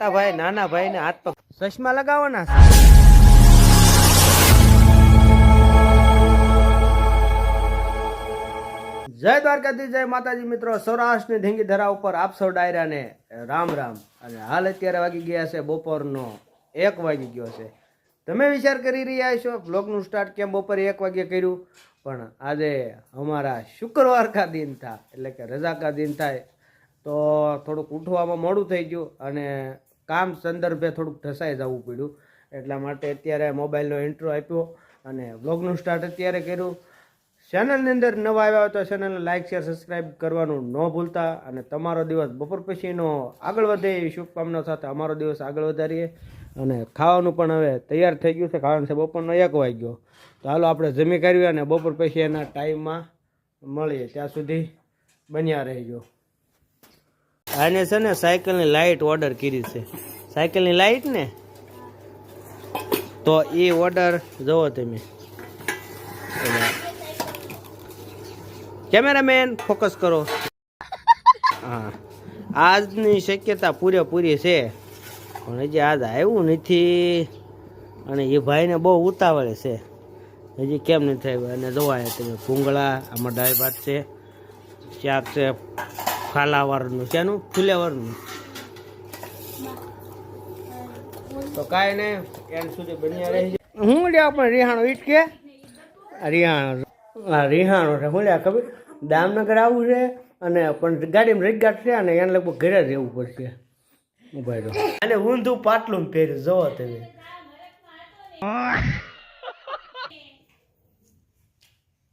મોટા ભાઈ નાના ભાઈ ને હાથ પગ ચશ્મા લગાવવાના છે. જય દ્વારકાધીશ, જય માતાજી મિત્રો. સૌરાષ્ટ્રની ઢીંગી ધરા ઉપર આપ સૌ ડાયરાને રામ રામ. અને હાલ અત્યારે વાગી ગયા છે બપોરનો 1 વાગી ગયો છે. તમે વિચાર કરી રહ્યા છો બ્લોગનું સ્ટાર્ટ કેમ બપોરે 1 વાગે કર્યું, પણ આજે અમારા શુક્રવાર કા દિન થા એટલે કે રજા કા દિન થાય તો થોડુંક ઉઠવામાં મોડું થઈ ગયું અને કામ સંદર્ભે થોડુંક ઢસાઈ જવું પડ્યું. એટલા માટે અત્યારે મોબાઈલનો ઇન્ટ્રો આપ્યો અને બ્લોગનું સ્ટાર્ટ અત્યારે કર્યું. ચેનલની અંદર નવા આવ્યા હોય તો ચેનલને લાઇક શેર સબસ્ક્રાઈબ કરવાનું ન ભૂલતા. અને તમારો દિવસ બપોર પછીનો આગળ વધે એવી શુભકામના સાથે અમારો દિવસ આગળ વધારીએ. અને ખાવાનું પણ હવે તૈયાર થઈ ગયું છે, કારણ છે બપોરનો 1 વાગ્યો. તો હાલો આપણે જમી કરીએ અને બપોર પછી એના ટાઈમમાં મળીએ. ત્યાં સુધી બન્યા રહેજો. આને છે ને સાયકલની લાઇટ ઓર્ડર કરી છે, સાયકલની લાઇટ ને, તો એ ઓર્ડર જોવો તમે. કેમેરામેન ફોકસ કરો. હા, આજની શક્યતા પૂરેપૂરી છે, પણ હજી આજ આવ્યું નથી અને એ ભાઈને બહુ ઉતાવળે છે, હજી કેમ નથી આવ્યું. અને જોવાય તમે ભૂંગળા, આમાં દાળ ભાત છે, શાક છે ફાલાવારનું, શેનું ફુલેવરનું. તો કાંઈ નહીં, એન્ડ સુધી બન્યા રહેજો. હું લ્યા પણ રિહાણો ઈટ કે રિહાણો, હા રિહાણો છે. હું લ્યા ખબર દામનગર આવું છે અને પણ ગાડીમાં રેગગાટ છે અને એને લગભગ ઘરે જ રહેવું પડશે. ઉભા રહો. અને ઊંધું પાટલું પહેર્યું, જોવો તમે.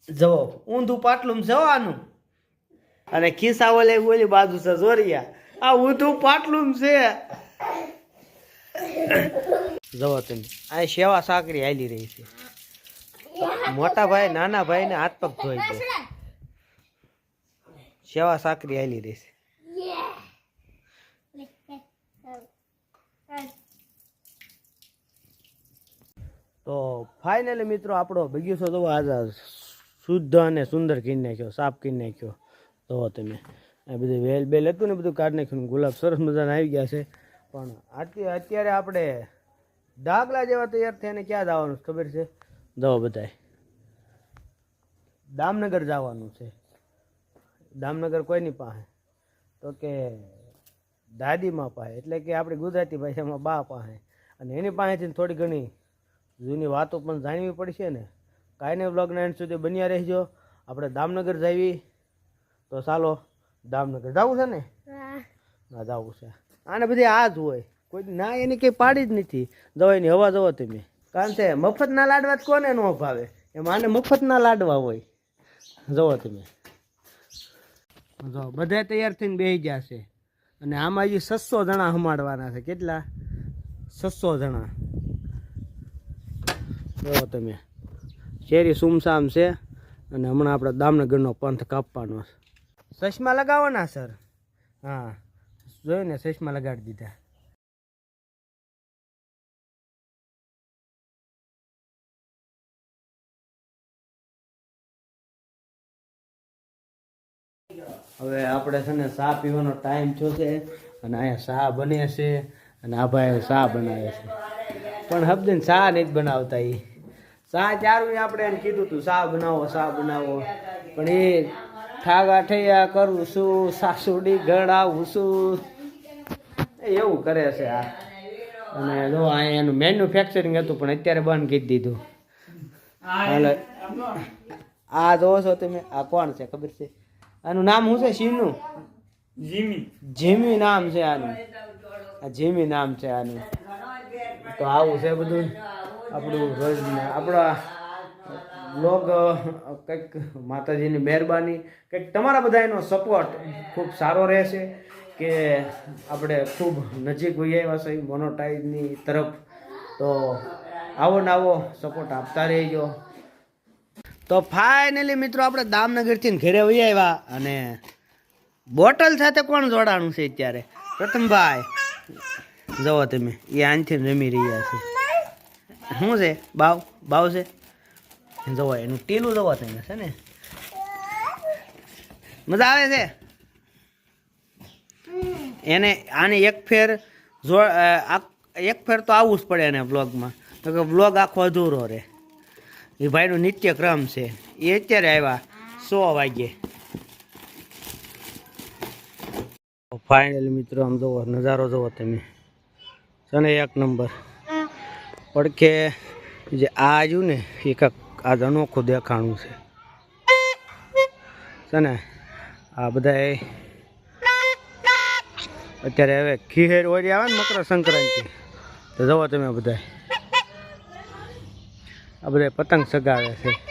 જવો ઊંધું પાટલું છે આનું, અને ખિસ્સા ઓલી બાજુ છે જોરિયા. આ ઊંધું પાટલું છે. જવો તમે, આ સેવા સાકરી હાલી રહી છે. મોટા ભાઈ નાના ભાઈ ને હાથ પગ ધોઈ છે. સેવા સાકરી હાલી રહી છે. તો ફાઇનલી મિત્રો આપણો બગીચો તો આજે શુદ્ધ અને સુંદર કરી નાખ્યો, સાફ કરી નાખ્યો. તો તમે આ બધું વેલ બેલ હતું ને બધું કાઢી નાખ્યું. ગુલાબ સરસ મજાના આવી ગયા છે. પણ અત્યારે આપણે ડાગલા જેવા તૈયાર થઈને ક્યાં જવાનું ખબર છે? દવા બધાય દામનગર જવાનું છે. દામનગર કોઈની પાસે, તો કે દાદીમાં પાસે, એટલે કે આપણી ગુજરાતી ભાષામાં બા પાસે. અને એની પાસેથી થોડી ઘણી જૂની વાતો પણ જાણવી પડશે ને. કાંઈ નહીં, બ્લોગના એન્ડ સુધી બન્યા રહેજો. આપણે દામનગર જઈએ તો ચાલો. દામનગર જવું છે ને? ના જવું છે. આને બધી આ જ હોય, કોઈ ના એની કંઈ પાડી જ નથી. દવાઈની હવા જવો તમે, કારણ કે મફતના લાડવા જ કોને ન ભાવે, એમ આને મફતના લાડવા હોય. જવો તમે, જો બધા તૈયાર થઈને બેસી ગયા છે. અને આમાં હજી 600 જણા હમાડવાના છે. કેટલા? 600 જણા. જો તમે, શેરી સુમસામ છે. અને હમણાં આપણે દામનગરનો પંથ કાપવાનો છે. ચશ્મા લગાવવાના સર? હા, જોયું ને, ચશ્મા લગાડી દીધા. હવે આપણે છે ને ચા પીવાનો ટાઈમ થયો છે અને અહીંયા ચા બને છે અને આ ભાઈ ચા બનાવે છે. પણ હબદીને ચા નથી બનાવતા. એ ચા ચારું આપણે એને કીધું હતું ચા બનાવો, ચા બનાવો, પણ એ ઠાગા ઠૈયા કરું છું, સાસુડી ગળાવું છું, એવું કરે છે આ. અને જો અહીંયા એનું મેન્યુફેક્ચરિંગ હતું પણ અત્યારે બંધ કરી દીધું. હાલો, આ જોવો છો તમે, આ કોણ છે ખબર છે? આનું નામ શું છે? શિવનું જીમી નામ છે આનું. આ જીમી નામ છે આનું. તો આવું છે બધું આપણું રોજના આપણા બ્લોગ. કંઈક માતાજીની મહેરબાની, કંઈક તમારા બધાનો સપોર્ટ ખૂબ સારો રહેશે કે આપણે ખૂબ નજીક હોઈ આવ્યા છે મોનોટાઈઝની તરફ. તો આવો ને આવો સપોર્ટ આપતા રહેજો. તો ફાઇનલી મિત્રો આપણે દામનગરથી ઘરે વહી આવ્યા. અને બોટલ સાથે કોણ જોડાણું છે અત્યારે? પ્રથમભાઈ જુઓ તમે, એ આનથી રમી રહ્યા છે. શું છે? બાવ છે. જુઓ એનું ટીલું જુઓ તમે, છે ને મજા આવે છે એને. આને એક ફેર એક ફેર તો આવવું જ પડે એને બ્લોગમાં, તો કે બ્લોગ આખો અધૂરો રહે. એ ભાઈનું નિત્યક્રમ છે. એ અત્યારે આવ્યા 100 વાગે. ફાઇનલી મિત્રો આમ જોવો નજારો જોવો તમે છે ને, એક નંબર. પડખે જે આ આવ્યું ને એ કાંક આજ અનોખું દેખાણું છે ને. આ બધા અત્યારે હવે ખીહેર ઓરી આવે ને મકર સંક્રાંતિ, તો જુઓ તમે બધા આ બધા પતંગ સગાવે છે.